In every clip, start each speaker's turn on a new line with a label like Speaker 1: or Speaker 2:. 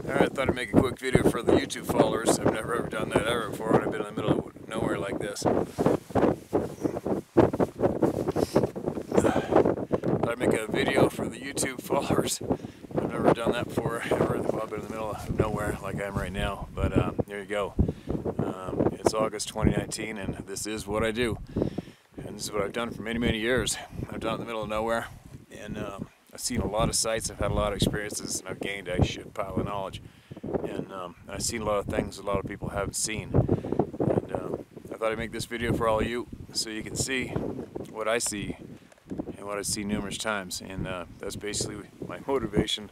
Speaker 1: Alright, I thought I'd make a quick video for the YouTube followers. I've never ever done that ever before when I've been in the middle of nowhere like this. Thought I'd make a video for the YouTube followers. I've never done that before ever. Well, I've been in the middle of nowhere like I am right now. But there you go. It's August 2019 and this is what I do. And this is what I've done for many, many years. I've done it in the middle of nowhere. And I've seen a lot of sites, I've had a lot of experiences, and I've gained a shit pile of knowledge. And I've seen a lot of things a lot of people haven't seen. And I thought I'd make this video for all of you so you can see what I see and what I've seen numerous times. And that's basically my motivation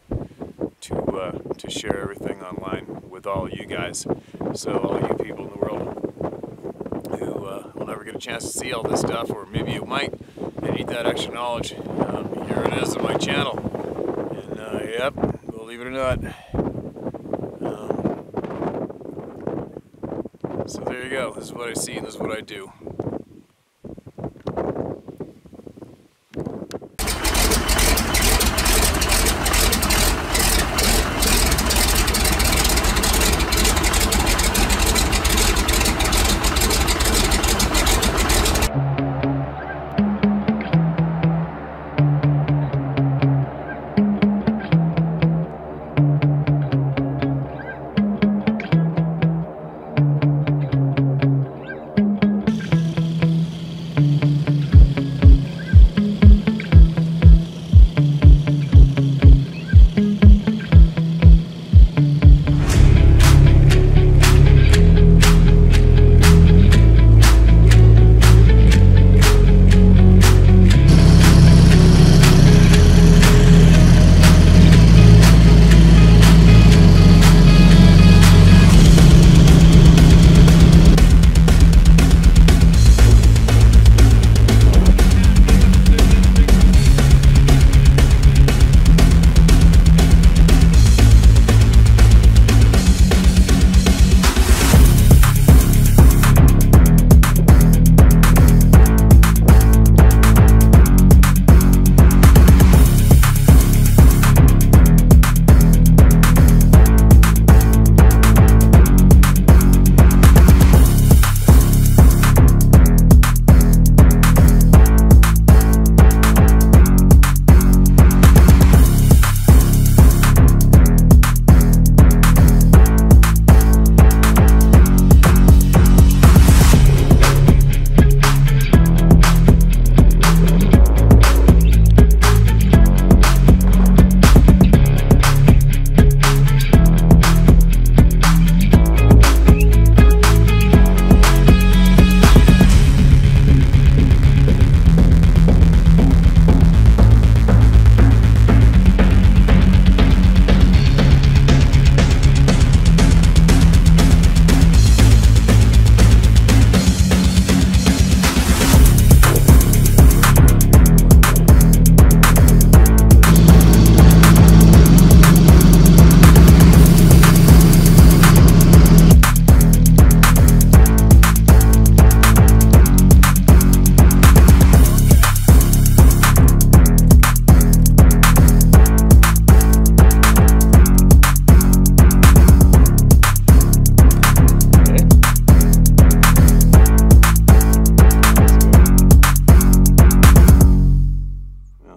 Speaker 1: to share everything online with all of you guys. So all you people in the world who will never get a chance to see all this stuff, or maybe you might and need that extra knowledge, here it is on my channel. And yep, believe it or not. So there you go. This is what I see and this is what I do.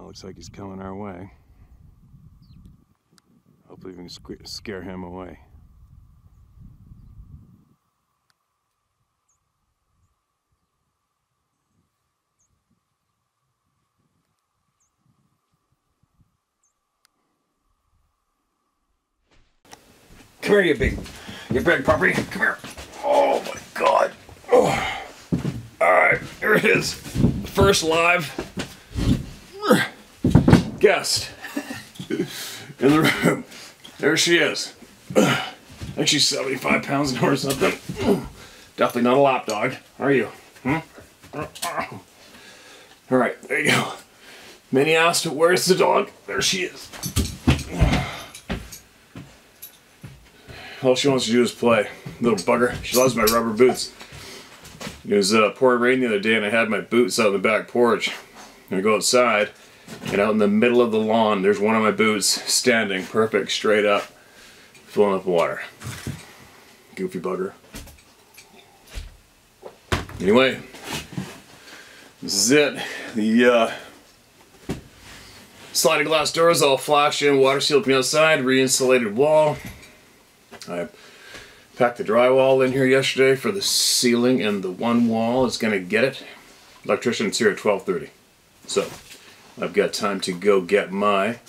Speaker 1: Looks like he's coming our way. Hopefully we can scare him away. Come here, you big puppy. Come here. Oh my God. Oh. All right, here it is. First live guest in the room. There she is. I think she's 75 pounds now or something. Definitely not a lap dog. Are you? Alright, there you go. Minnie asked, where's the dog? There she is. All she wants to do is play. Little bugger. She loves my rubber boots. It was pouring rain the other day and I had my boots out on the back porch. And I go outside, and out in the middle of the lawn, there's one of my boots standing perfect, straight up. filling up water. Goofy bugger. Anyway, this is it. The sliding glass doors all flashed in, water sealed from the outside, re-insulated wall. I packed the drywall in here yesterday for the ceiling, and the one wall is going to get it. Electrician's here at 12:30. So I've got time to go get my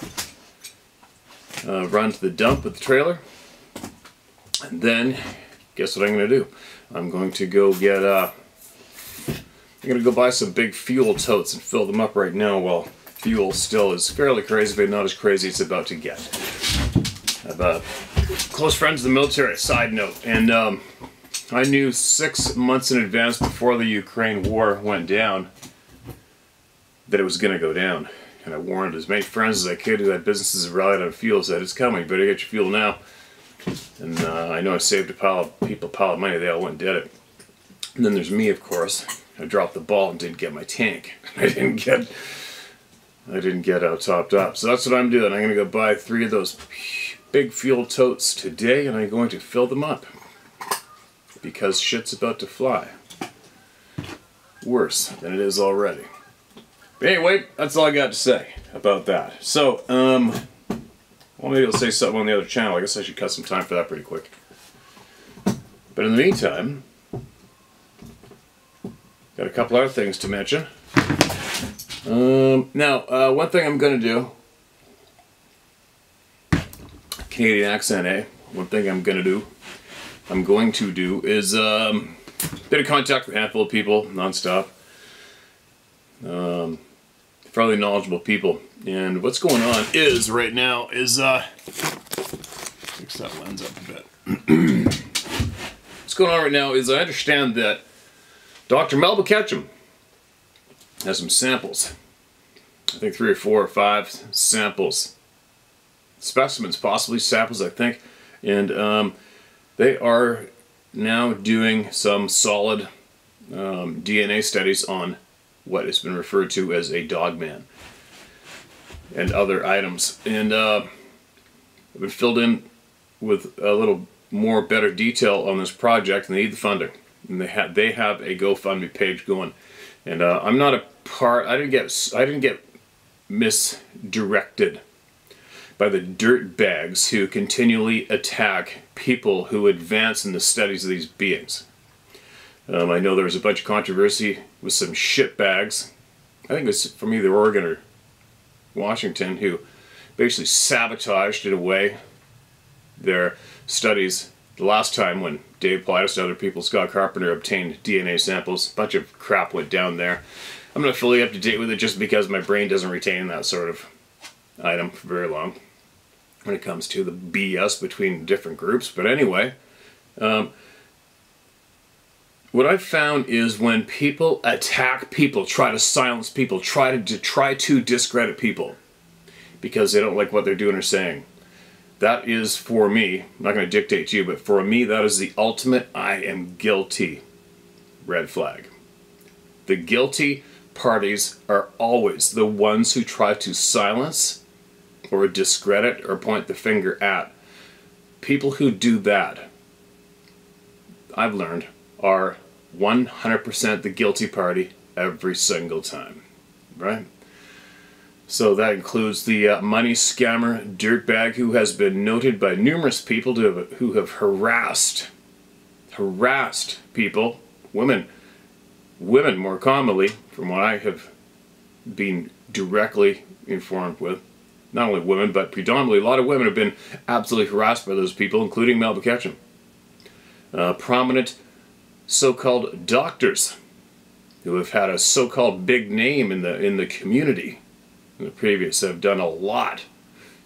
Speaker 1: run to the dump with the trailer. And then, guess what I'm going to do? I'm going to go get, I'm going to go buy some big fuel totes and fill them up right now while fuel still is fairly crazy, but not as crazy as it's about to get. I've close friends in the military, side note, and I knew 6 months in advance before the Ukraine war went down that it was going to go down. And I warned as many friends as I could who had businesses that relied on fuel, said it's coming, better get your fuel now. And I know I saved a pile of money. They all went and did it. And then there's me, of course. I dropped the ball and didn't get my tank. I didn't get topped up. So that's what I'm doing. I'm going to go buy 3 of those big fuel totes today, and I'm going to fill them up because shit's about to fly. Worse than it is already. But anyway, that's all I got to say about that. So, well, maybe I'll say something on the other channel. I guess I should cut some time for that pretty quick. But in the meantime, got a couple other things to mention. Now, one thing I'm going to do, Canadian accent, eh? One thing I'm going to do is a bit of contact with a handful of people, non-stop. Fairly knowledgeable people. And what's going on is, right now, is, fix that lens up a bit. What's going on right now is I understand that Dr. Melba Ketchum has some samples. I think 3 or 4 or 5 samples. Specimens, possibly samples, I think. And they are now doing some solid DNA studies on what has been referred to as a dog man and other items. And I've been filled in with a little more better detail on this project, and they need the funding. And they have a GoFundMe page going. And I'm not a part. I didn't get misdirected by the dirt bags who continually attack people who advance in the studies of these beings. I know there was a bunch of controversy with some shitbags. I think it was from either Oregon or Washington who basically sabotaged, in a way, their studies the last time when Dave Politis and other people, Scott Carpenter, obtained DNA samples. A bunch of crap went down there. I'm not fully up to date with it just because my brain doesn't retain that sort of item for very long when it comes to the BS between different groups. But anyway, what I've found is when people attack people, try to silence people, try to discredit people because they don't like what they're doing or saying, that is, for me, I'm not going to dictate to you, but for me, that is the ultimate I am guilty red flag. The guilty parties are always the ones who try to silence or discredit or point the finger at. People who do that, I've learned, are 100% the guilty party every single time, right? So that includes the money scammer dirtbag who has been noted by numerous people who have harassed people, women more commonly, from what I have been directly informed with. Not only women, but predominantly a lot of women have been absolutely harassed by those people, including Melba Ketchum. Prominent so-called doctors who have had a so-called big name in the community in the previous have done a lot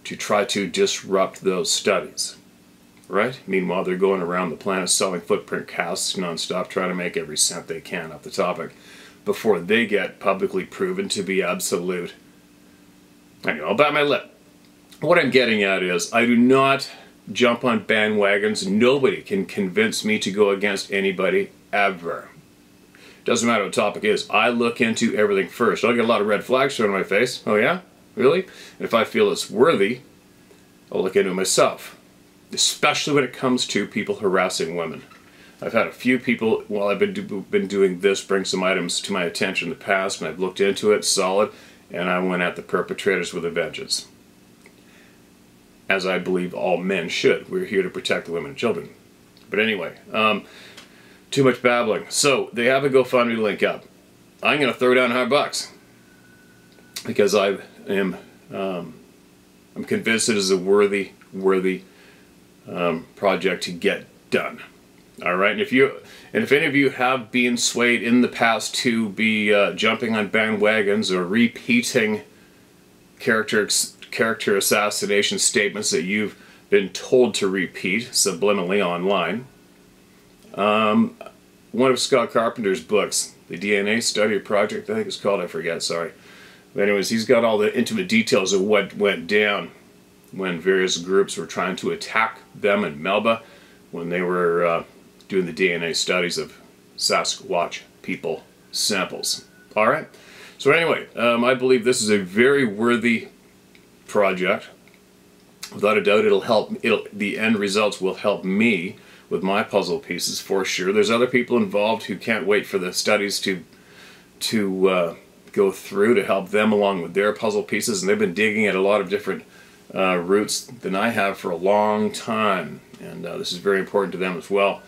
Speaker 1: to try to disrupt those studies, right? Meanwhile, they're going around the planet selling footprint casts non-stop, trying to make every cent they can off the topic before they get publicly proven to be absolute. Anyway, I'll bite my lip. What I'm getting at is I do not jump on bandwagons. Nobody can convince me to go against anybody ever. Doesn't matter what the topic is. I look into everything first. I'll get a lot of red flags thrown in my face. Oh yeah? Really? And if I feel it's worthy, I'll look into it myself. especially when it comes to people harassing women. I've had a few people, while I've been doing this, bring some items to my attention in the past, and I've looked into it, solid, and I went at the perpetrators with a vengeance. As I believe all men should. We're here to protect the women and children. But anyway, too much babbling. So, they have a GoFundMe link up. I'm going to throw down $100 because I'm convinced it is a worthy project to get done. All right, and if any of you have been swayed in the past to be jumping on bandwagons or repeating character assassination statements that you've been told to repeat subliminally online, one of Scott Carpenter's books, the DNA Study Project, I think it's called, I forget, sorry. But anyways, he's got all the intimate details of what went down when various groups were trying to attack them in Melba when they were doing the DNA studies of Sasquatch people samples. All right. So anyway, I believe this is a very worthy project. Without a doubt, it'll help. The end results will help me with my puzzle pieces for sure. There's other people involved who can't wait for the studies to go through to help them along with their puzzle pieces, and they've been digging at a lot of different routes than I have for a long time, and this is very important to them as well,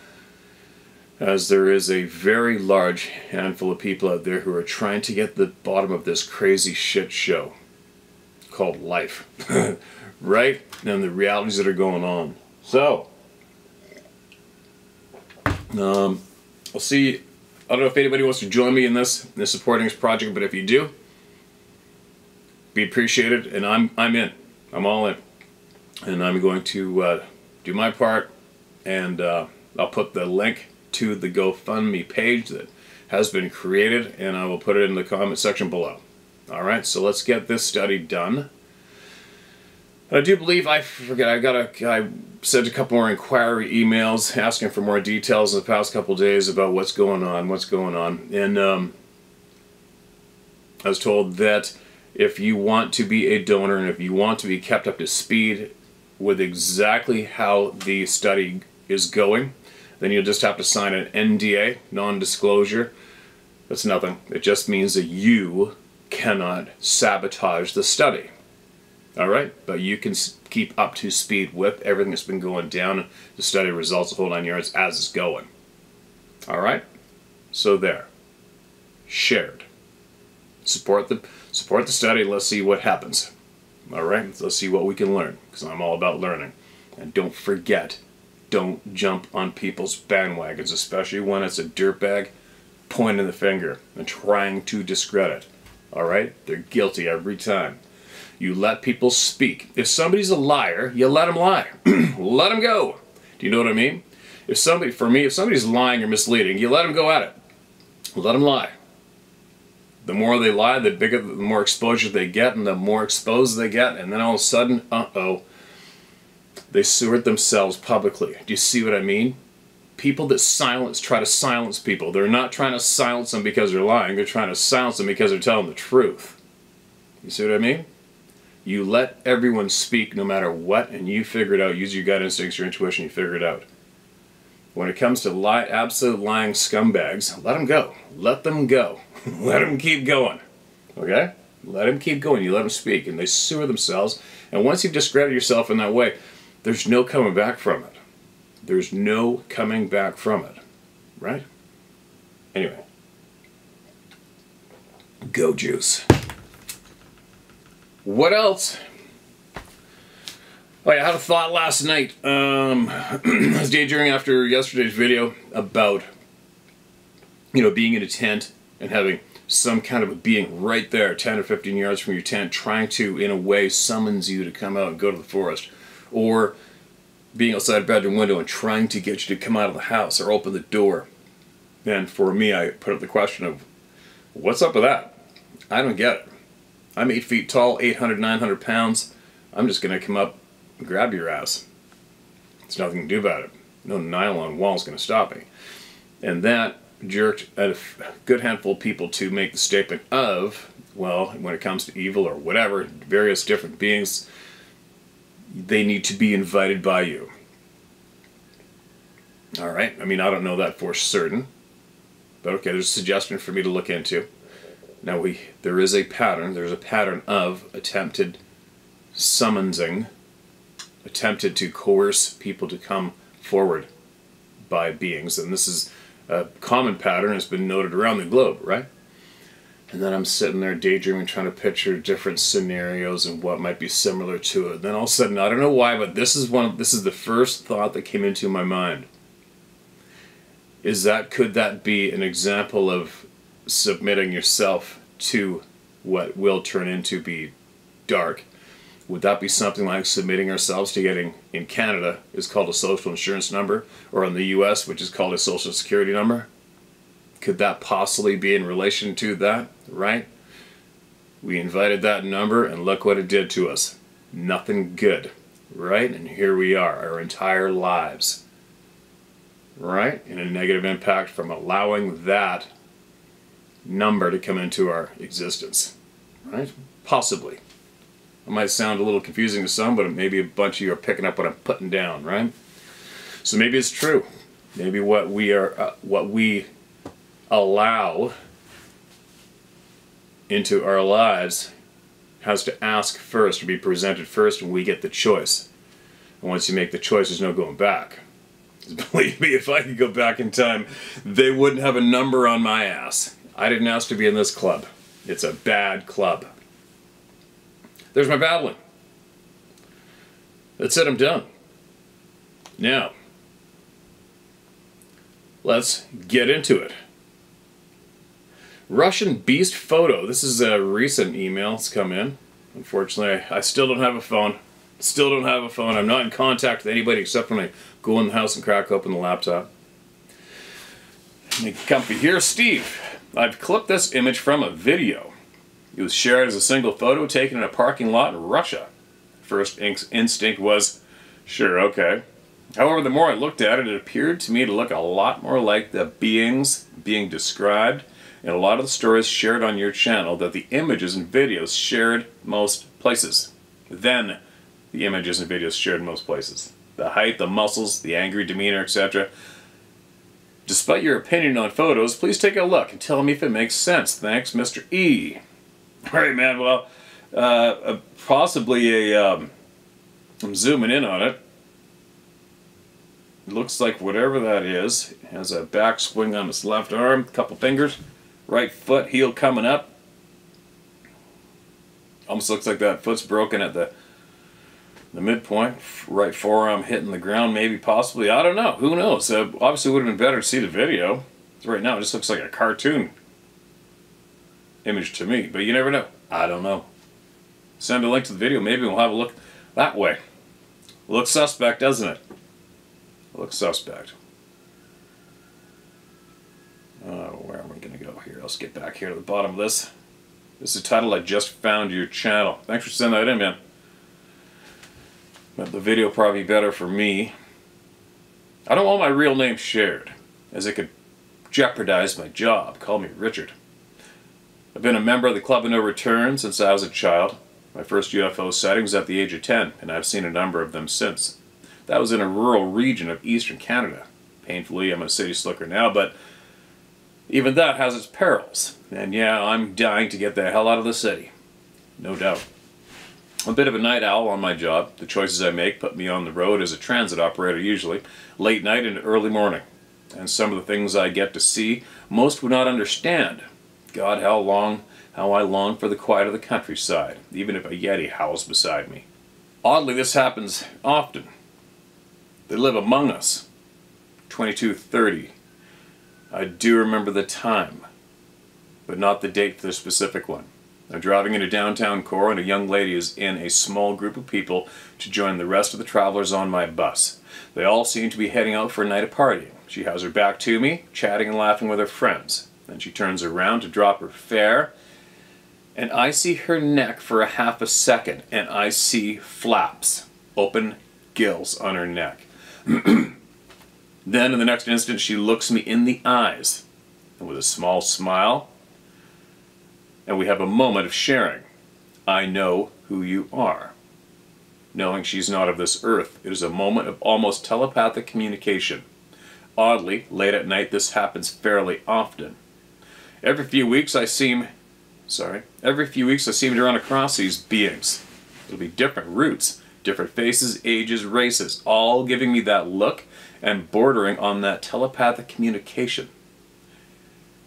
Speaker 1: as there is a very large handful of people out there who are trying to get to the bottom of this crazy shit show called life, right? And the realities that are going on. So, we'll see. I don't know if anybody wants to join me in this supporting this project, but if you do, be appreciated, and I'm in. I'm all in, and I'm going to do my part, and I'll put the link to the GoFundMe page that has been created, and I will put it in the comment section below. All right, so let's get this study done. I do believe I sent a couple more inquiry emails asking for more details in the past couple days about what's going on, and I was told that if you want to be a donor and if you want to be kept up to speed with exactly how the study is going, then you'll just have to sign an NDA, non-disclosure. That's nothing. It just means that you cannot sabotage the study. Alright? But you can keep up to speed with everything that's been going down, the study results, the whole 9 yards, as it's going. Alright? So there. Shared. Support the study. Let's see what happens. Alright? Let's see what we can learn, because I'm all about learning. And don't forget, don't jump on people's bandwagons, especially when it's a dirtbag pointing the finger and trying to discredit. Alright? They're guilty every time. You let people speak. If somebody's a liar, you let them lie. Let them go. Do you know what I mean? If somebody's lying or misleading, you let them go at it. Let them lie. The more they lie, the more exposure they get, and the more exposed they get, and then all of a sudden, they seward themselves publicly. Do you see what I mean? People that try to silence people. They're not trying to silence them because they're lying. They're trying to silence them because they're telling the truth. You see what I mean? You let everyone speak no matter what, and you figure it out. Use your gut instincts, your intuition, you figure it out. When it comes to absolute lying scumbags, let them go. Let them go. Let them keep going. Okay? Let them keep going. You let them speak, and they sewer themselves. And once you discredit yourself in that way, there's no coming back from it. There's no coming back from it. Right? Anyway. Go juice. What else? Oh yeah, I had a thought last night. I was daydreaming after yesterday's video about, being in a tent and having some kind of a being right there, 10 or 15 yards from your tent, trying to, in a way, summons you to come out and go to the forest. Or being outside a bedroom window and trying to get you to come out of the house or open the door. And for me, I put up the question of, what's up with that? I don't get it. I'm 8 feet tall, 800, 900 pounds. I'm just going to come up and grab your ass. There's nothing to do about it. No nylon wall's going to stop me. And that jerked a good handful of people to make the statement of, well, when it comes to evil or whatever, various different beings, they need to be invited by you. All right, I mean, I don't know that for certain, but okay, there's a suggestion for me to look into. Now, there is a pattern. There's a pattern of attempted summonsing, attempted to coerce people to come forward by beings, and this is a common pattern, has been noted around the globe, right? And then I'm sitting there daydreaming, trying to picture different scenarios and what might be similar to it. Then all of a sudden, I don't know why, but this is the first thought that came into my mind. Could that be an example of submitting yourself to what will turn into be dark? Would that be something like submitting ourselves to getting, in Canada, is called a social insurance number, or in the US, which is called a social security number? Could that possibly be in relation to that, right? We invited that number, and look what it did to us. Nothing good, right? And here we are, our entire lives, right? In a negative impact from allowing that number to come into our existence, right? Possibly. It might sound a little confusing to some, but maybe a bunch of you are picking up what I'm putting down, right? So maybe it's true. Maybe what we allow into our lives has to ask first, or be presented first, and we get the choice. And once you make the choice, there's no going back. Believe me, if I could go back in time, they wouldn't have a number on my ass. I didn't ask to be in this club. It's a bad club. There's my babbling. That's it, I'm done. Now, let's get into it. Russian beast photo. This is a recent email that's come in. Unfortunately, I still don't have a phone. Still don't have a phone. I'm not in contact with anybody except when I go in the house and crack open the laptop. Make it comfy. Here's Steve. I've clipped this image from a video. It was shared as a single photo taken in a parking lot in Russia. First instinct was, sure, okay. However, the more I looked at it, it appeared to me to look a lot more like the beings being described in a lot of the stories shared on your channel that the images and videos shared most places. Then, the images and videos shared most places. The height, the muscles, the angry demeanor, etc. Despite your opinion on photos, please take a look and tell me if it makes sense. Thanks, Mr. E. Alright, man, well, possibly I'm zooming in on it. It looks like whatever that is has a back swing on its left arm, a couple fingers, right foot, heel coming up. Almost looks like that foot's broken at the midpoint, right forearm hitting the ground, maybe, possibly. I don't know. Who knows? Obviously, it would have been better to see the video. Right now, it just looks like a cartoon image to me, but you never know. I don't know. Send a link to the video. Maybe we'll have a look that way. Looks suspect, doesn't it? Looks suspect. Where am I going to go here? Let's get back here to the bottom of this. This is the title, I Just Found Your Channel. Thanks for sending that in, man. But the video probably better for me. I don't want my real name shared, as it could jeopardize my job. Call me Richard. I've been a member of the Club of No Return since I was a child. My first UFO sighting was at the age of 10, and I've seen a number of them since. That was in a rural region of eastern Canada. Painfully, I'm a city slicker now, but even that has its perils. And yeah, I'm dying to get the hell out of the city. No doubt. I'm a bit of a night owl on my job. The choices I make put me on the road as a transit operator usually, late night and early morning. And some of the things I get to see, most would not understand. God, how I long for the quiet of the countryside, even if a Yeti howls beside me. Oddly, this happens often. They live among us. 22:30. I do remember the time, but not the date for the specific one. I'm driving into downtown Core, and a young lady is in a small group of people to join the rest of the travelers on my bus. They all seem to be heading out for a night of partying. She has her back to me, chatting and laughing with her friends. Then she turns around to drop her fare, and I see her neck for a half a second, and I see flaps, open gills on her neck. Then in the next instant she looks me in the eyes, and with a small smile, and we have a moment of sharing. I know who you are. Knowing she's not of this earth, it is a moment of almost telepathic communication. Oddly, late at night this happens fairly often. Every few weeks I seem to run across these beings. It'll be different routes, different faces, ages, races, all giving me that look and bordering on that telepathic communication.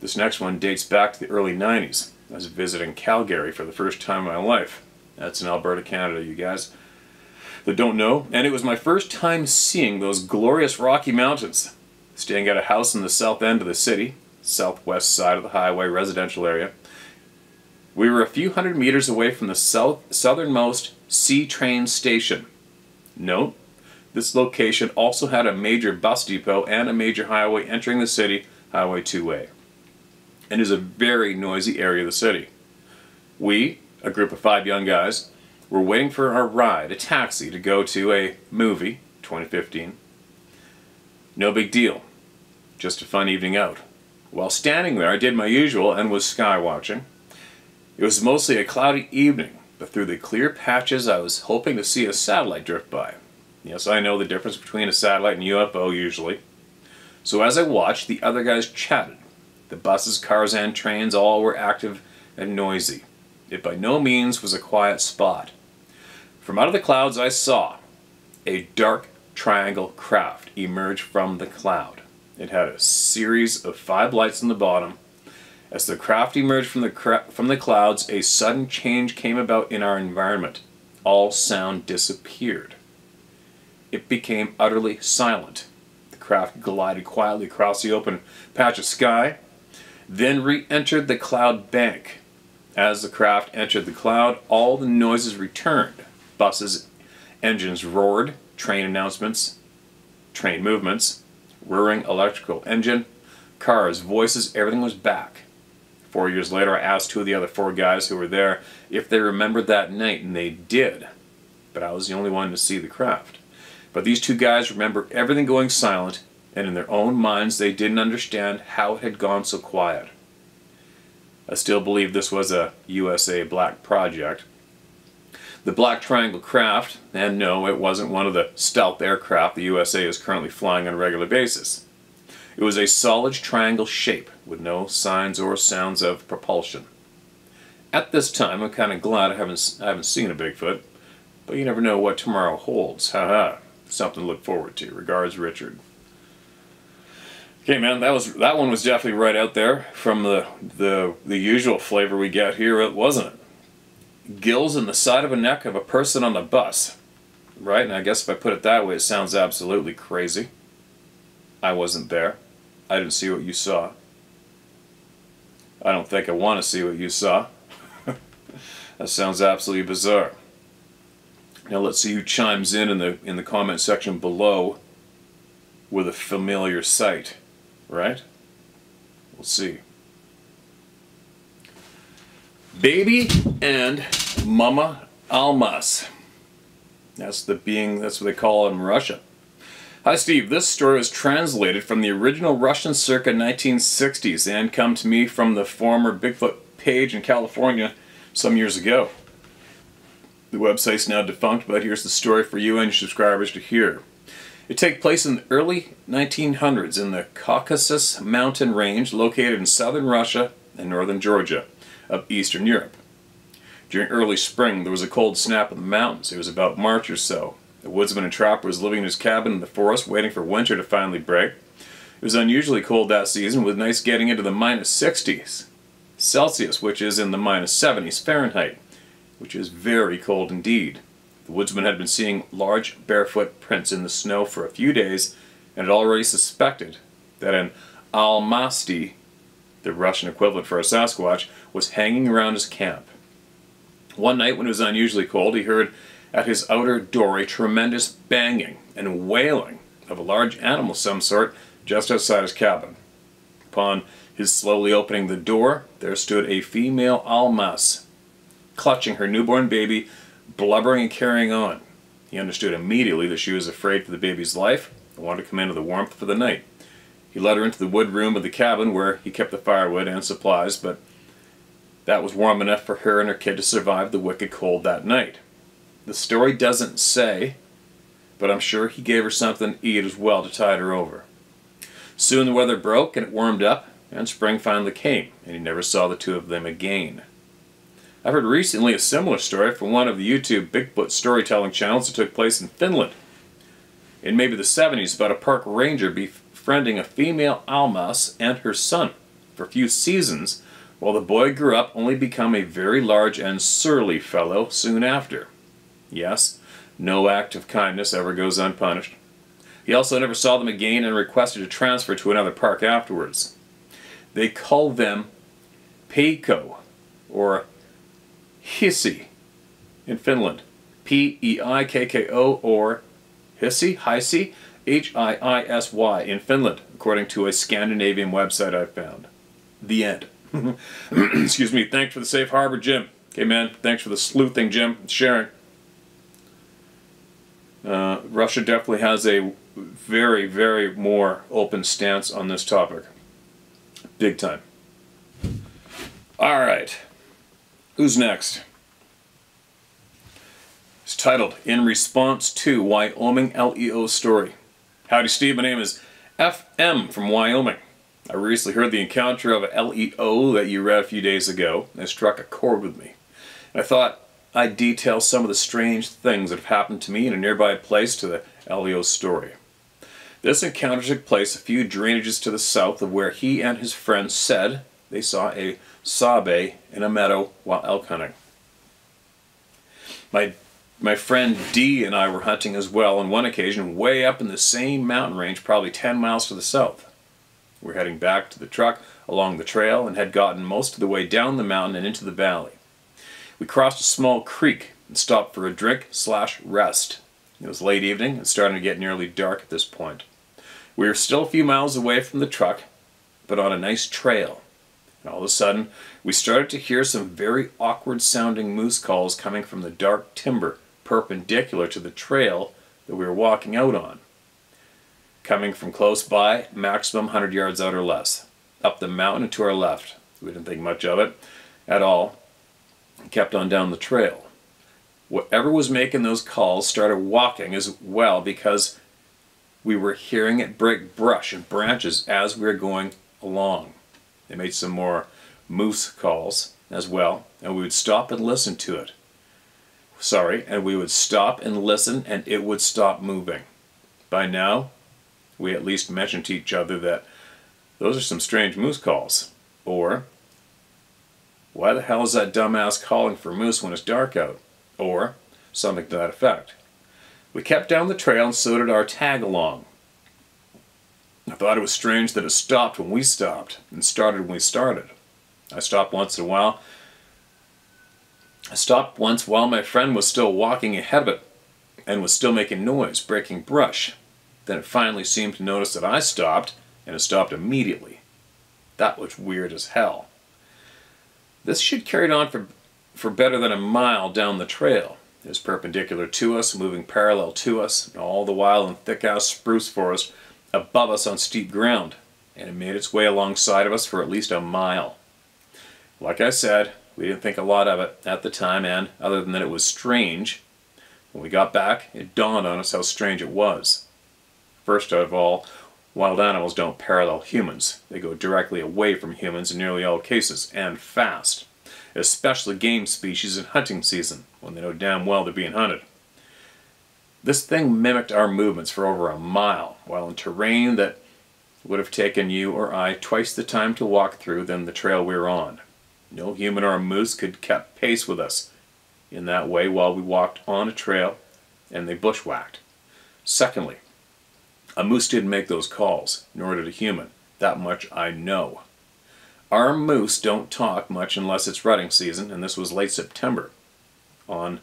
Speaker 1: This next one dates back to the early 90s. I was visiting Calgary for the first time in my life. That's in Alberta, Canada, you guys that don't know. And it was my first time seeing those glorious Rocky Mountains. Staying at a house in the south end of the city, southwest side of the highway residential area. We were a few hundred meters away from the southernmost C-train station. Note, this location also had a major bus depot and a major highway entering the city, Highway 2A. And is a very noisy area of the city. We, a group of 5 young guys, were waiting for our ride, a taxi, to go to a movie, 2015. No big deal, just a fun evening out. While standing there, I did my usual and was sky watching. It was mostly a cloudy evening, but through the clear patches I was hoping to see a satellite drift by. Yes, I know the difference between a satellite and UFO usually. So as I watched, the other guys chatted. The buses, cars, and trains all were active and noisy. It by no means was a quiet spot. From out of the clouds I saw a dark triangle craft emerge from the cloud. It had a series of 5 lights on the bottom. As the craft emerged from the clouds, a sudden change came about in our environment. All sound disappeared. It became utterly silent. The craft glided quietly across the open patch of sky, then re-entered the cloud bank. As the craft entered the cloud, all the noises returned. Buses, engines roared, train announcements, train movements, whirring electrical engine, cars, voices, everything was back. 4 years later, I asked 2 of the other 4 guys who were there if they remembered that night, and they did. But I was the only one to see the craft. But these 2 guys remember everything going silent, and in their own minds they didn't understand how it had gone so quiet. I still believe this was a USA Black project. The Black Triangle craft, and no, it wasn't one of the stealth aircraft the USA is currently flying on a regular basis. It was a solid triangle shape with no signs or sounds of propulsion. At this time, I'm kind of glad I haven't seen a Bigfoot, but you never know what tomorrow holds. Haha, something to look forward to. Regards, Richard. Okay, man, that one was definitely right out there from the usual flavor we get here, wasn't it? Gills in the side of a neck of a person on the bus. Right, and I guess if I put it that way, it sounds absolutely crazy. I wasn't there. I didn't see what you saw. I don't think I want to see what you saw. That sounds absolutely bizarre. Now let's see who chimes in the comment section below with a familiar sight, right? We'll see. Baby and Mama Almas. That's what they call it in Russia. Hi Steve, this story was translated from the original Russian circa 1960s and come to me from the former Bigfoot page in California some years ago. The website's now defunct, but here's the story for you and your subscribers to hear. It takes place in the early 1900s in the Caucasus mountain range located in southern Russia and northern Georgia of Eastern Europe. During early spring there was a cold snap in the mountains. It was about March or so. The woodsman and trapper was living in his cabin in the forest waiting for winter to finally break. It was unusually cold that season with nights getting into the -60s Celsius, which is in the -70s Fahrenheit, which is very cold indeed. The woodsman had been seeing large barefoot prints in the snow for a few days and had already suspected that an Almasty, the Russian equivalent for a Sasquatch, was hanging around his camp. One night when it was unusually cold, he heard at his outer door a tremendous banging and wailing of a large animal of some sort just outside his cabin. Upon his slowly opening the door, there stood a female Almas, clutching her newborn baby, blubbering and carrying on. He understood immediately that she was afraid for the baby's life and wanted to come into the warmth for the night. He led her into the wood room of the cabin where he kept the firewood and supplies, but that was warm enough for her and her kid to survive the wicked cold that night. The story doesn't say, but I'm sure he gave her something to eat as well to tide her over. Soon the weather broke and it warmed up, and spring finally came, and he never saw the two of them again. I've heard recently a similar story from one of the YouTube Bigfoot storytelling channels that took place in Finland in maybe the 70s about a park ranger befriending a female almas and her son for a few seasons, while the boy grew up only become a very large and surly fellow soon after. Yes, no act of kindness ever goes unpunished. He also never saw them again and requested a transfer to another park afterwards. They call them Peikko, or Hissi, in Finland. P-E-I-K-K-O, or Hissi, H-I-I-S-Y, in Finland, according to a Scandinavian website I found. The end. Excuse me. Thanks for the safe harbor, Jim. Okay, man. Thanks for the sleuthing, Jim. Sharing. Russia definitely has a very, very more open stance on this topic. Big time. All right. Who's next? It's titled, In Response to Wyoming LEO Story. Howdy, Steve. My name is FM from Wyoming. I recently heard the encounter of a LEO that you read a few days ago, and it struck a chord with me. And I thought I'd detail some of the strange things that have happened to me in a nearby place to the LEO story. This encounter took place a few drainages to the south of where he and his friends said they saw a sabe in a meadow while elk hunting. My friend D and I were hunting as well on one occasion way up in the same mountain range, probably 10 miles to the south. We were heading back to the truck along the trail and had gotten most of the way down the mountain and into the valley. We crossed a small creek and stopped for a drink/rest. It was late evening and starting to get nearly dark at this point. We were still a few miles away from the truck, but on a nice trail. And all of a sudden, we started to hear some very awkward sounding moose calls coming from the dark timber perpendicular to the trail that we were walking out on. Coming from close by, maximum 100 yards out or less. Up the mountain and to our left. We didn't think much of it at all. We kept on down the trail. Whatever was making those calls started walking as well because we were hearing it break brush and branches as we were going along. They made some more moose calls as well, and we would stop and listen to it. And we would stop and listen, and it would stop moving. By now, we at least mentioned to each other that those are some strange moose calls. Or, why the hell is that dumbass calling for moose when it's dark out? Or, something to that effect. We kept down the trail and so did our tag along. I thought it was strange that it stopped when we stopped and started when we started. I stopped once in a while. I stopped once while my friend was still walking ahead of it and was still making noise, breaking brush. Then it finally seemed to notice that I stopped, and it stopped immediately. That was weird as hell. This shit carried on for better than a mile down the trail. It was perpendicular to us, moving parallel to us, and all the while in thick-ass spruce forest above us on steep ground, and it made its way alongside of us for at least a mile. Like I said, we didn't think a lot of it at the time, and other than that it was strange, when we got back, it dawned on us how strange it was. First of all, wild animals don't parallel humans. They go directly away from humans in nearly all cases, and fast. Especially game species in hunting season, when they know damn well they're being hunted. This thing mimicked our movements for over a mile, while in terrain that would have taken you or I twice the time to walk through than the trail we were on. No human or a moose could keep pace with us in that way while we walked on a trail and they bushwhacked. Secondly, a moose didn't make those calls, nor did a human. That much I know. Our moose don't talk much unless it's rutting season, and this was late September. Our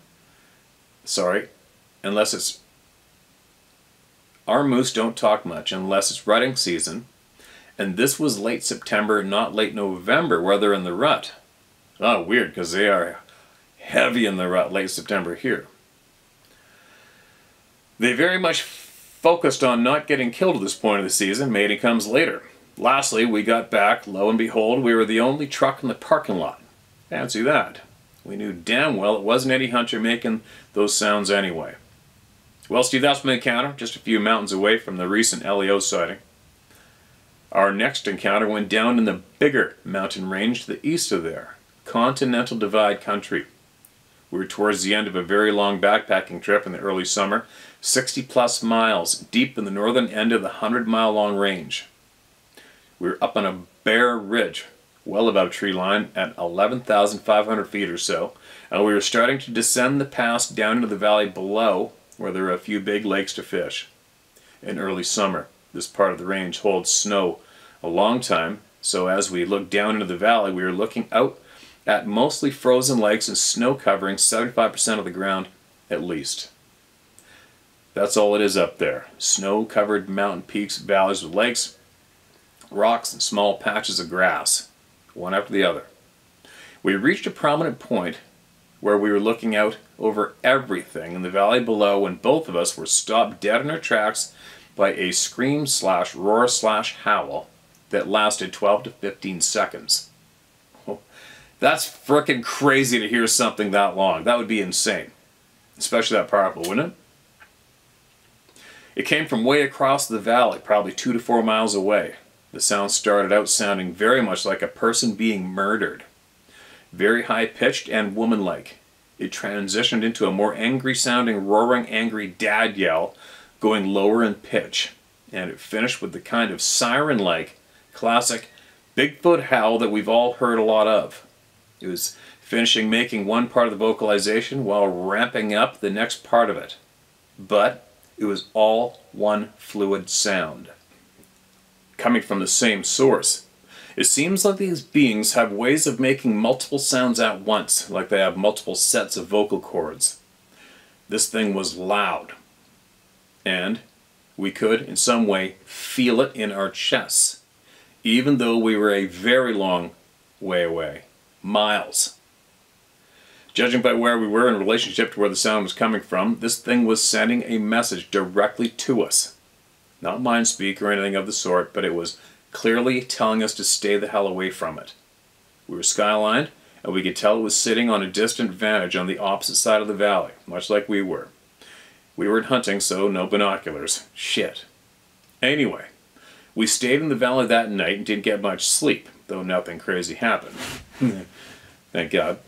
Speaker 1: moose don't talk much unless it's rutting season, and this was late September, not late November, where they're in the rut. Oh, weird, because they are heavy in the rut late September here. They very much focused on not getting killed at this point of the season. Mating comes later. Lastly, we got back. Lo and behold, we were the only truck in the parking lot. Fancy that. We knew damn well it wasn't any hunter making those sounds anyway. Well, Steve, that's my encounter, just a few mountains away from the recent LEO sighting. Our next encounter went down in the bigger mountain range to the east of there, Continental Divide country. We were towards the end of a very long backpacking trip in the early summer, 60 plus miles deep in the northern end of the 100-mile long range. We were up on a bare ridge, well above tree line, at 11,500 feet or so, and we were starting to descend the pass down into the valley below, where there are a few big lakes to fish. In early summer, this part of the range holds snow a long time, so as we looked down into the valley, we were looking out at mostly frozen lakes and snow covering 75% of the ground at least. That's all it is up there. Snow-covered mountain peaks, valleys with lakes, rocks, and small patches of grass, one after the other. We reached a prominent point where we were looking out over everything in the valley below when both of us were stopped dead in our tracks by a scream/roar/howl that lasted 12 to 15 seconds. That's frickin' crazy to hear something that long. That would be insane. Especially that powerful, wouldn't it? It came from way across the valley, probably 2 to 4 miles away. The sound started out sounding very much like a person being murdered. Very high-pitched and woman-like. It transitioned into a more angry-sounding, roaring, angry dad yell, going lower in pitch. And it finished with the kind of siren-like, classic Bigfoot howl that we've all heard a lot of. It was finishing making one part of the vocalization while ramping up the next part of it. But it was all one fluid sound, coming from the same source. It seems like these beings have ways of making multiple sounds at once, like they have multiple sets of vocal cords. This thing was loud, and we could, in some way, feel it in our chests, even though we were a very long way away. Miles. Judging by where we were in relationship to where the sound was coming from, this thing was sending a message directly to us. Not mind speak or anything of the sort, but it was clearly telling us to stay the hell away from it. We were skylined, and we could tell it was sitting on a distant vantage on the opposite side of the valley, much like we were. We weren't hunting, so no binoculars. Shit. Anyway, we stayed in the valley that night and didn't get much sleep, though nothing crazy happened. Thank God.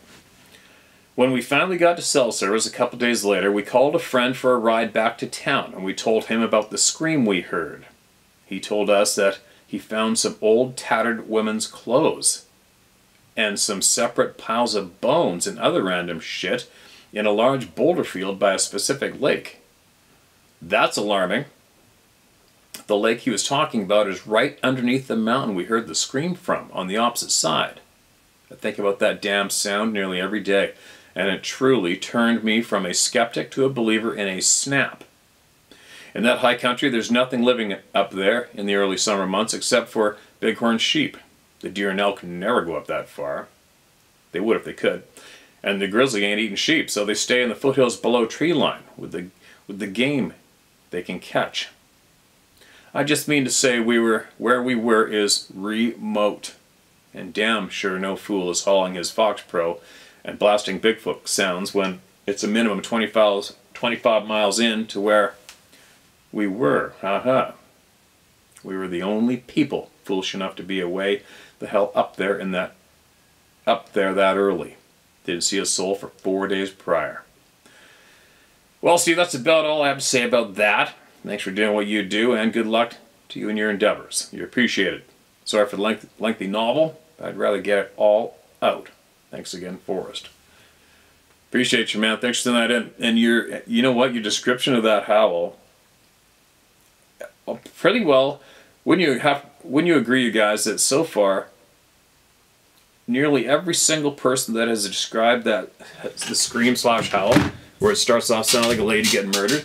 Speaker 1: When we finally got to cell service a couple days later, we called a friend for a ride back to town, and we told him about the scream we heard. He told us that he found some old tattered women's clothes and some separate piles of bones and other random shit in a large boulder field by a specific lake. That's alarming. The lake he was talking about is right underneath the mountain we heard the scream from, on the opposite side. I think about that damn sound nearly every day, and it truly turned me from a skeptic to a believer in a snap. In that high country, there's nothing living up there in the early summer months except for bighorn sheep. The deer and elk never go up that far. They would if they could. And the grizzly ain't eating sheep, so they stay in the foothills below tree line with the game they can catch. I just mean to say where we were is remote. And damn sure no fool is hauling his Fox Pro and blasting Bigfoot sounds when it's a minimum 25 miles in to where we were. Haha. We were the only people foolish enough to be away the hell up there that early. Didn't see a soul for 4 days prior. Well, Steve, that's about all I have to say about that. Thanks for doing what you do, and good luck to you in your endeavors. You're appreciated. Sorry for the lengthy novel. I'd rather get it all out. Thanks again, Forrest. Appreciate you, man. Thanks for sending that in. And you know what? Your description of that howl, pretty well. Wouldn't you agree, you guys, that so far, nearly every single person that has described the scream/howl, where it starts off sounding like a lady getting murdered,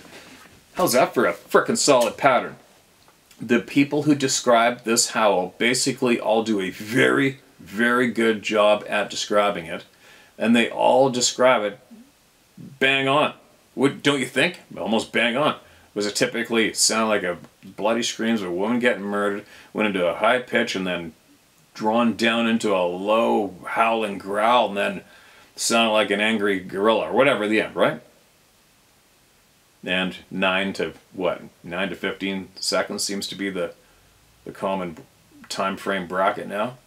Speaker 1: how's that for a frickin' solid pattern? The people who describe this howl basically all do a very, very good job at describing it, and they all describe it bang on. Don't you think? Almost bang on. Was it typically sound like a bloody screams of a woman getting murdered, went into a high pitch and then drawn down into a low howling growl, and then sounded like an angry gorilla or whatever at the end, right? And 9 to 15 seconds seems to be the common time frame bracket now.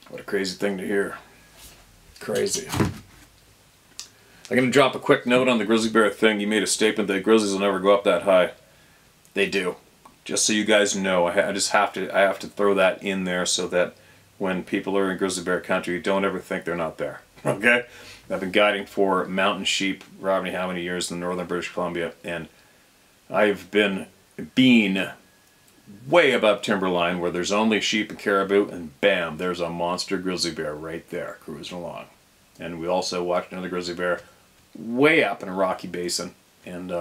Speaker 1: What a crazy thing to hear. Crazy. I'm going to drop a quick note on the grizzly bear thing. You made a statement that grizzlies will never go up that high. They do. Just so you guys know, I have to throw that in there so that when people are in grizzly bear country, don't ever think they're not there. Okay? I've been guiding for mountain sheep for how many years in northern British Columbia, and I've been way above timberline where there's only sheep and caribou, and bam, there's a monster grizzly bear right there cruising along. And we also watched another grizzly bear way up in a rocky basin, and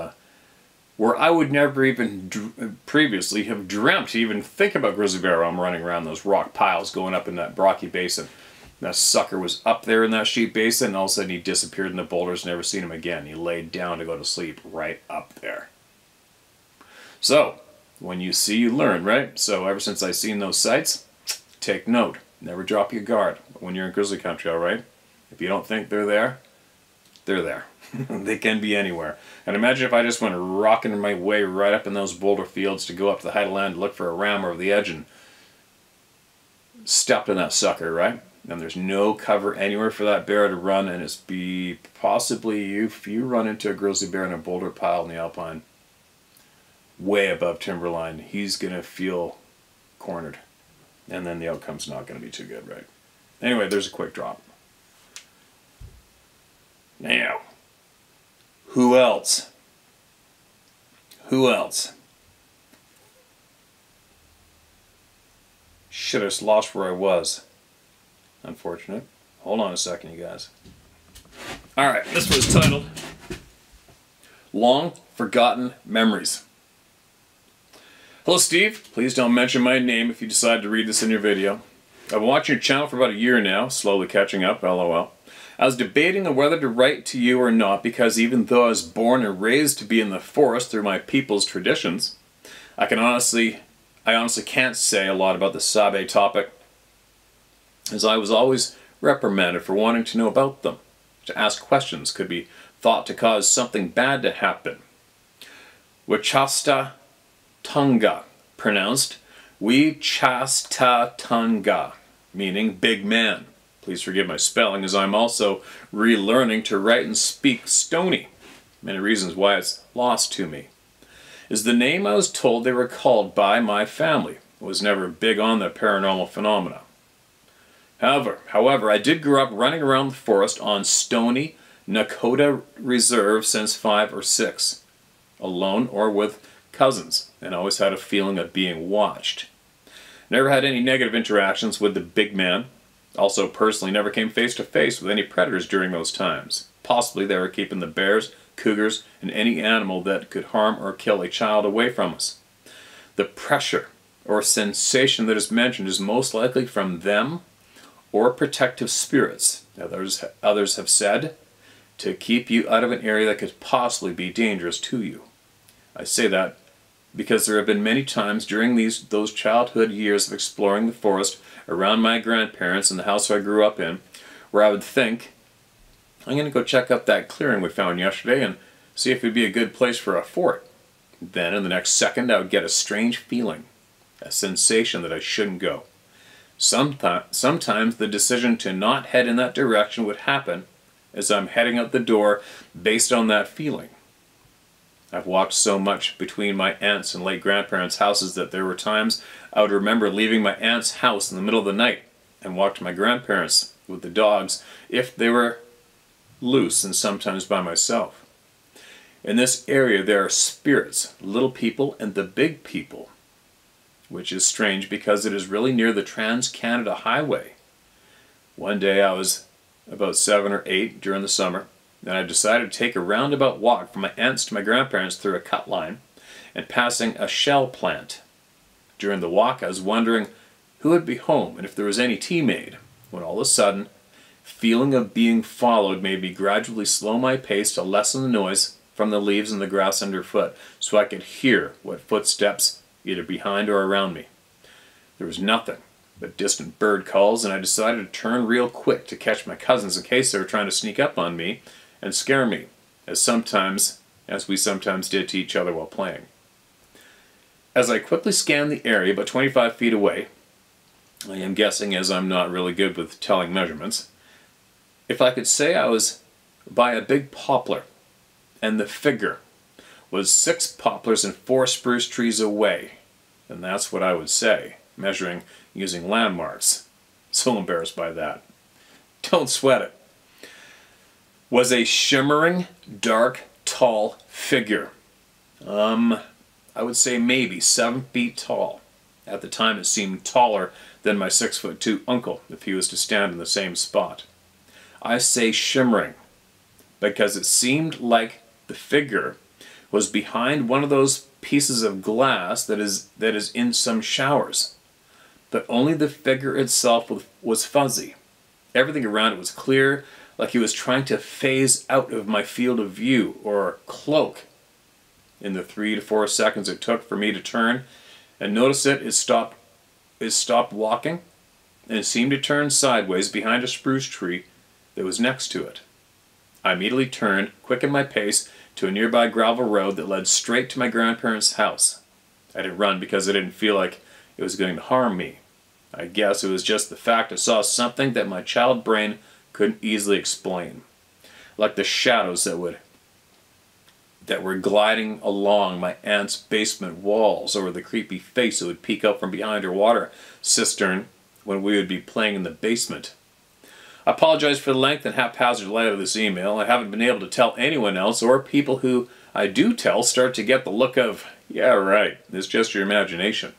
Speaker 1: where I would never even previously have dreamt to even think about grizzly bear. I'm running around those rock piles going up in that rocky basin. That sucker was up there in that sheep basin, and all of a sudden he disappeared in the boulders, never seen him again. He laid down to go to sleep right up there. So, when you see, you learn, right? So ever since I've seen those sights, take note. Never drop your guard when you're in grizzly country, all right? If you don't think they're there, they're there. They can be anywhere. And imagine if I just went rocking my way right up in those boulder fields to go up to the height of land to look for a ram over the edge and stepped in that sucker, right? And there's no cover anywhere for that bear to run, and it's possibly if you run into a grizzly bear in a boulder pile in the alpine, way above timberline, he's going to feel cornered. And then the outcome's not going to be too good, right? Anyway, there's a quick drop. Now, who else? Who else? Shit, I just lost where I was. Unfortunate. Hold on a second, you guys. Alright, this was titled Long Forgotten Memories. Hello, Steve. Please don't mention my name if you decide to read this in your video. I've been watching your channel for about a year now, slowly catching up, lol. I was debating on whether to write to you or not because even though I was born and raised to be in the forest through my people's traditions, I honestly can't say a lot about the Sabe topic, as I was always reprimanded for wanting to know about them. To ask questions could be thought to cause something bad to happen. Wechasta Tunga, pronounced Wechasta Tunga, meaning big man. Please forgive my spelling, as I'm also relearning to write and speak Stony. Many reasons why it's lost to me. Is the name I was told they were called by my family. I was never big on the paranormal phenomena. However, I did grow up running around the forest on Stony Nakota Reserve since 5 or 6, alone or with cousins, and always had a feeling of being watched. Never had any negative interactions with the big man. Also, personally, never came face to face with any predators during those times. Possibly they were keeping the bears, cougars, and any animal that could harm or kill a child away from us. The pressure or sensation that is mentioned is most likely from them or protective spirits. Others have said to keep you out of an area that could possibly be dangerous to you. I say that because there have been many times during those childhood years of exploring the forest around my grandparents and the house I grew up in, where I would think, I'm going to go check out that clearing we found yesterday and see if it would be a good place for a fort. Then in the next second I would get a strange feeling, a sensation that I shouldn't go. Sometimes the decision to not head in that direction would happen as I'm heading out the door based on that feeling. I've walked so much between my aunt's and late grandparents' houses that there were times I would remember leaving my aunt's house in the middle of the night and walk to my grandparents' with the dogs if they were loose, and sometimes by myself. In this area there are spirits, little people and the big people, which is strange because it is really near the Trans-Canada Highway. One day I was about 7 or 8 during the summer, and I decided to take a roundabout walk from my aunt's to my grandparents through a cut line and passing a shell plant. During the walk I was wondering who would be home and if there was any tea made, when all of a sudden, feeling of being followed made me gradually slow my pace to lessen the noise from the leaves and the grass underfoot so I could hear what footsteps either behind or around me. There was nothing but distant bird calls, and I decided to turn real quick to catch my cousins in case they were trying to sneak up on me and scare me, as we sometimes did to each other while playing. As I quickly scanned the area about 25 feet away, I am guessing as I'm not really good with telling measurements, if I could say I was by a big poplar and the figure was 6 poplars and 4 spruce trees away, then that's what I would say, measuring using landmarks. So embarrassed by that. Don't sweat it. Was a shimmering, dark, tall figure. I would say maybe 7 feet tall. At the time it seemed taller than my 6'2" uncle if he was to stand in the same spot. I say shimmering because it seemed like the figure was behind one of those pieces of glass that is in some showers. But only the figure itself was fuzzy. Everything around it was clear, like he was trying to phase out of my field of view or cloak. In the 3 to 4 seconds it took for me to turn and notice it stopped walking and it seemed to turn sideways behind a spruce tree that was next to it. I immediately turned, quickened my pace to a nearby gravel road that led straight to my grandparents' house. I didn't run because I didn't feel like it was going to harm me. I guess it was just the fact I saw something that my child brain couldn't easily explain. Like the shadows that were gliding along my aunt's basement walls, or the creepy face that would peek up from behind her water cistern when we would be playing in the basement. I apologize for the length and haphazard light of this email. I haven't been able to tell anyone else, or people who I do tell start to get the look of, yeah right, it's just your imagination.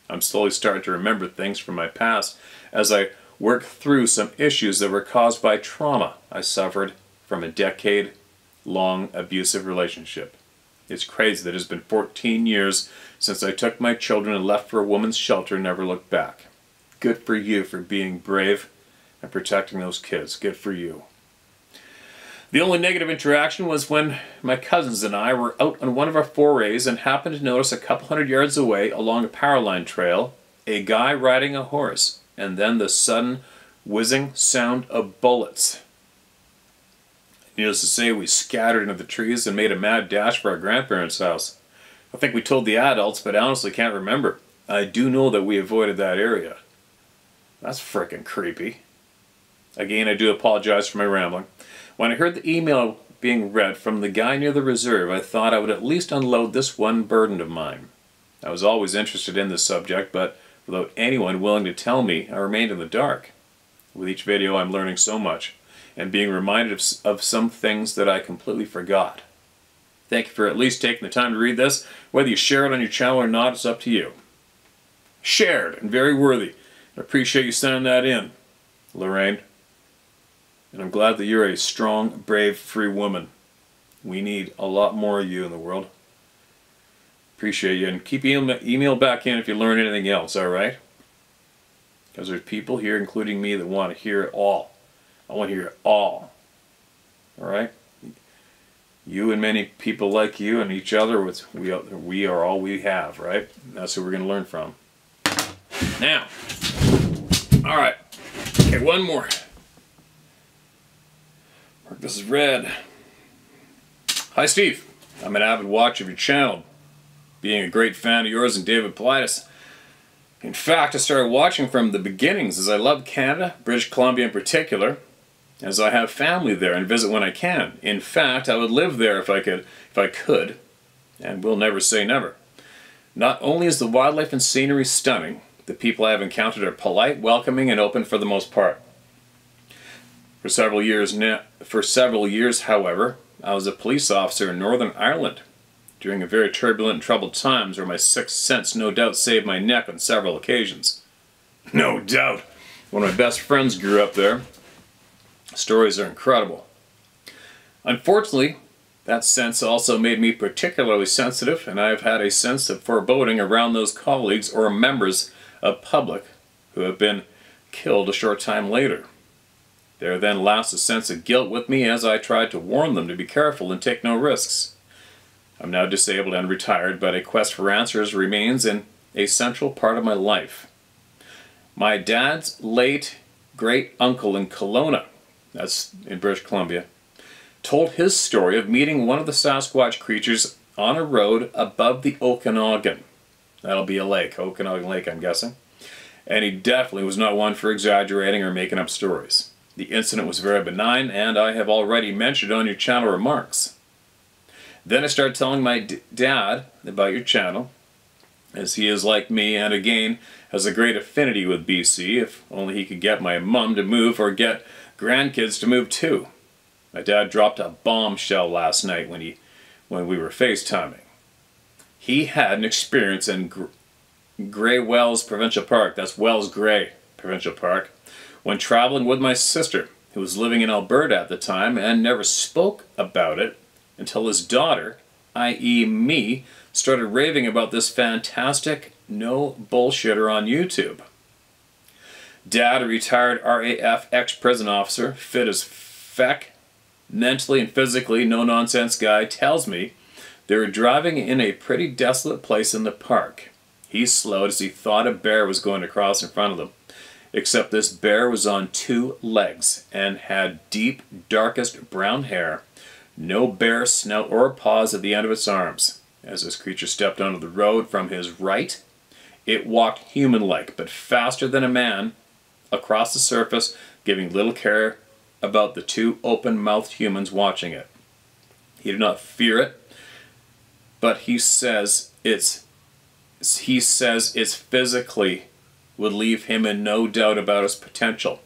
Speaker 1: I'm slowly starting to remember things from my past as I work through some issues that were caused by trauma I suffered from a decade-long abusive relationship. It's crazy that it's been 14 years since I took my children and left for a woman's shelter and never looked back. Good for you for being brave and protecting those kids. Good for you. The only negative interaction was when my cousins and I were out on one of our forays and happened to notice a couple hundred yards away along a power line trail a guy riding a horse, and then the sudden whizzing sound of bullets. Needless to say, we scattered into the trees and made a mad dash for our grandparents' house. I think we told the adults, but I honestly can't remember. I do know that we avoided that area. That's frickin' creepy. Again, I do apologize for my rambling. When I heard the email being read from the guy near the reserve, I thought I would at least unload this one burden of mine. I was always interested in this subject, but without anyone willing to tell me, I remained in the dark. With each video, I'm learning so much, and being reminded of some things that I completely forgot. Thank you for at least taking the time to read this. Whether you share it on your channel or not, it's up to you. Shared and very worthy. I appreciate you sending that in, Lorraine. And I'm glad that you're a strong, brave, free woman. We need a lot more of you in the world. Appreciate you. And keep email back in if you learn anything else, alright? Because there's people here, including me, that want to hear it all. I want to hear it all. Alright? You and many people like you and each other, we are all we have, right? And that's who we're going to learn from. Now, alright. Okay, one more. Mark this is red. Hi Steve, I'm an avid watcher of your channel, being a great fan of yours and David Paulides. In fact, I started watching from the beginnings as I love Canada, British Columbia in particular, as I have family there and visit when I can. In fact, I would live there if I could, and we'll never say never. Not only is the wildlife and scenery stunning, the people I have encountered are polite, welcoming, and open for the most part. For several years, however, I was a police officer in Northern Ireland during a very turbulent and troubled times where my sixth sense no doubt saved my neck on several occasions. No doubt. One of my best friends grew up there. Stories are incredible. Unfortunately, that sense also made me particularly sensitive, and I have had a sense of foreboding around those colleagues or members of public who have been killed a short time later. There then lasts a sense of guilt with me as I tried to warn them to be careful and take no risks. I'm now disabled and retired, but a quest for answers remains a central part of my life. My dad's late great-uncle in Kelowna, that's in British Columbia, told his story of meeting one of the Sasquatch creatures on a road above the Okanagan. That'll be a lake, Okanagan Lake, I'm guessing. And he definitely was not one for exaggerating or making up stories. The incident was very benign, and I have already mentioned on your channel remarks. Then I started telling my dad about your channel, as he is like me, and again, has a great affinity with BC, if only he could get my mum to move or get grandkids to move too. My dad dropped a bombshell last night when we were FaceTiming. He had an experience in Grey Wells Provincial Park, that's Wells Grey Provincial Park, when traveling with my sister, who was living in Alberta at the time and never spoke about it until his daughter, i.e. me, started raving about this fantastic no bullshitter on YouTube. Dad, a retired RAF ex-prison officer, fit as feck, mentally and physically no-nonsense guy, tells me they were driving in a pretty desolate place in the park. He slowed as he thought a bear was going to cross in front of them, except this bear was on 2 legs and had deep, darkest brown hair, no bare snout or paws at the end of its arms. As this creature stepped onto the road from his right, it walked human-like, but faster than a man, across the surface, giving little care about the 2 open-mouthed humans watching it. He did not fear it, but he says it's physically would leave him in no doubt about his potential.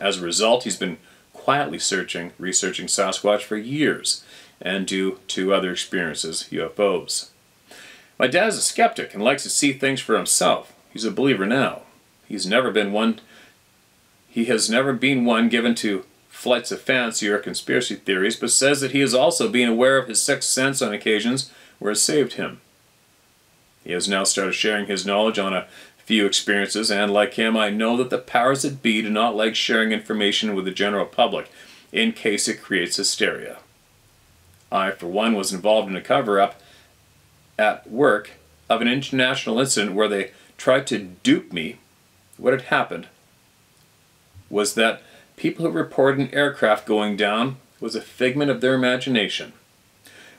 Speaker 1: As a result, he's been quietly researching Sasquatch for years, and due to other experiences, UFOs. My dad is a skeptic and likes to see things for himself. He's a believer now. He has never been one given to flights of fancy or conspiracy theories, but says that he has also been aware of his sixth sense on occasions where it saved him. He has now started sharing his knowledge on a few experiences, and like him, I know that the powers that be do not like sharing information with the general public in case it creates hysteria. I, for one, was involved in a cover-up at work of an international incident where they tried to dupe me. What had happened was that people who reported an aircraft going down was a figment of their imagination.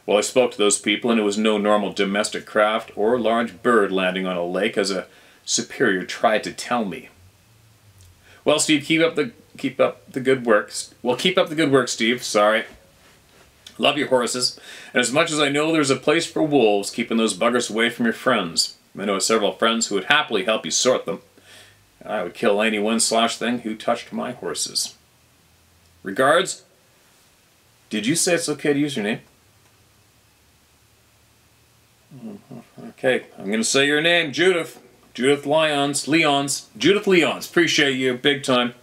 Speaker 1: Well, I spoke to those people, and it was no normal domestic craft or large bird landing on a lake, as a superior tried to tell me. Well, Steve, keep up the good work. Well, keep up the good work, Steve. Sorry. Love your horses, and as much as I know there's a place for wolves, keeping those buggers away from your friends. I know several friends who would happily help you sort them. I would kill any one/thing who touched my horses. Regards. Did you say it's okay to use your name? Okay, I'm going to say your name, Judith. Judith Leons. Judith Leons. Appreciate you big time.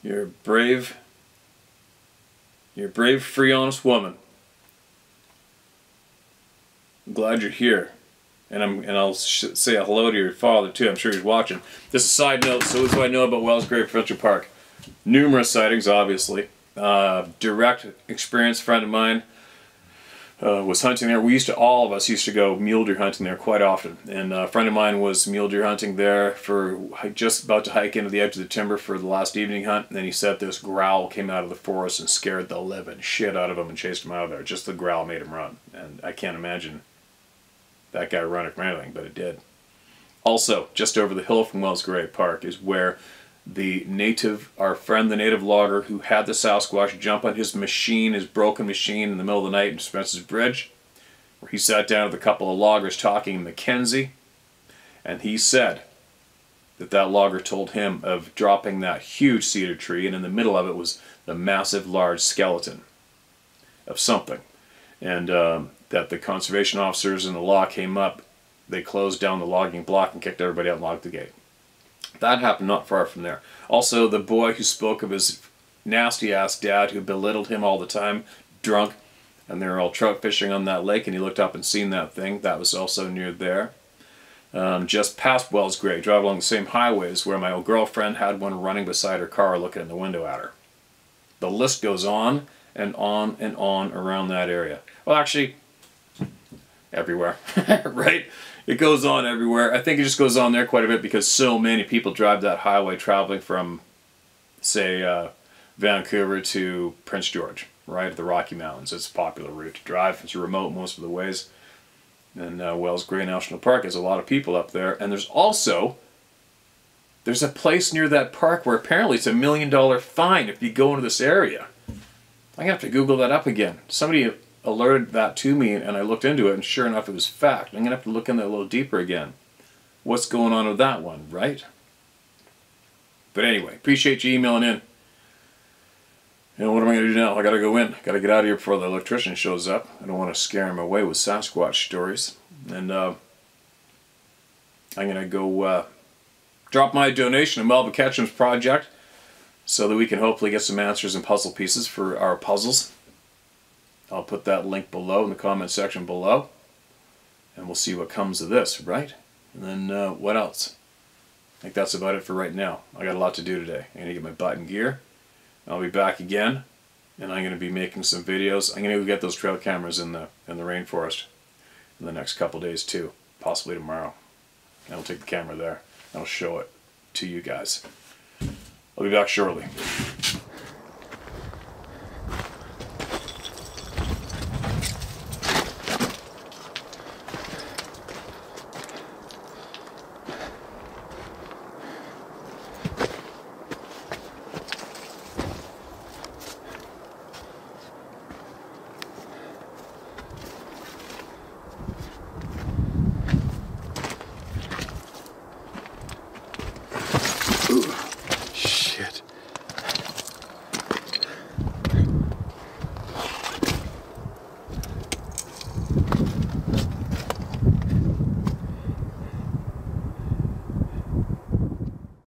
Speaker 1: You're a brave, free, honest woman. I'm glad you're here. And I'll say a hello to your father too. I'm sure he's watching. Just a side note, so what do I know about Wells Grey Provincial Park? Numerous sightings, obviously. Direct experience, friend of mine was hunting there. All of us used to go mule deer hunting there quite often. And a friend of mine was mule deer hunting there for just about to hike into the edge of the timber for the last evening hunt. And then he said this growl came out of the forest and scared the living shit out of him and chased him out of there. Just the growl made him run. And I can't imagine that guy running from anything, but it did. Also, just over the hill from Wells Grey Park is where our friend, the native logger who had the Sasquatch jump on his machine, his broken machine in the middle of the night in Spencer's Bridge, where he sat down with a couple of loggers talking in Mackenzie, and he said that logger told him of dropping that huge cedar tree, and in the middle of it was the massive, large skeleton of something. And that the conservation officers and the law came up, they closed down the logging block and kicked everybody out and locked the gate. That happened not far from there. Also, the boy who spoke of his nasty-ass dad who belittled him all the time, drunk, and they were all trout fishing on that lake, and he looked up and seen that thing. That was also near there. Just past Wells Grey, drive along the same highways where my old girlfriend had one running beside her car looking in the window at her. The list goes on and on and on around that area. Well, actually, everywhere, right? It goes on everywhere. I think it just goes on there quite a bit because so many people drive that highway traveling from, say, Vancouver to Prince George, right? The Rocky Mountains. It's a popular route to drive. It's remote most of the ways. And Wells Gray National Park has a lot of people up there. And there's a place near that park where apparently it's $1 million fine if you go into this area. I'm going to have to Google that up again. Somebody alerted that to me and I looked into it, and sure enough it was fact. I'm going to have to look in there a little deeper again. What's going on with that one, right? But anyway, appreciate you emailing in. You know, what am I going to do now? I got to go in. Got to get out of here before the electrician shows up. I don't want to scare him away with Sasquatch stories. And I'm going to go drop my donation to Melba Ketchum's project so that we can hopefully get some answers and puzzle pieces for our puzzles. I'll put that link below in the comment section below. And we'll see what comes of this, right? And then what else? I think that's about it for right now. I got a lot to do today. I'm going to get my butt in gear. I'll be back again, and I'm going to be making some videos. I'm going to go get those trail cameras in the rainforest in the next couple days too, possibly tomorrow. And I'll take the camera there and I'll show it to you guys. I'll be back shortly.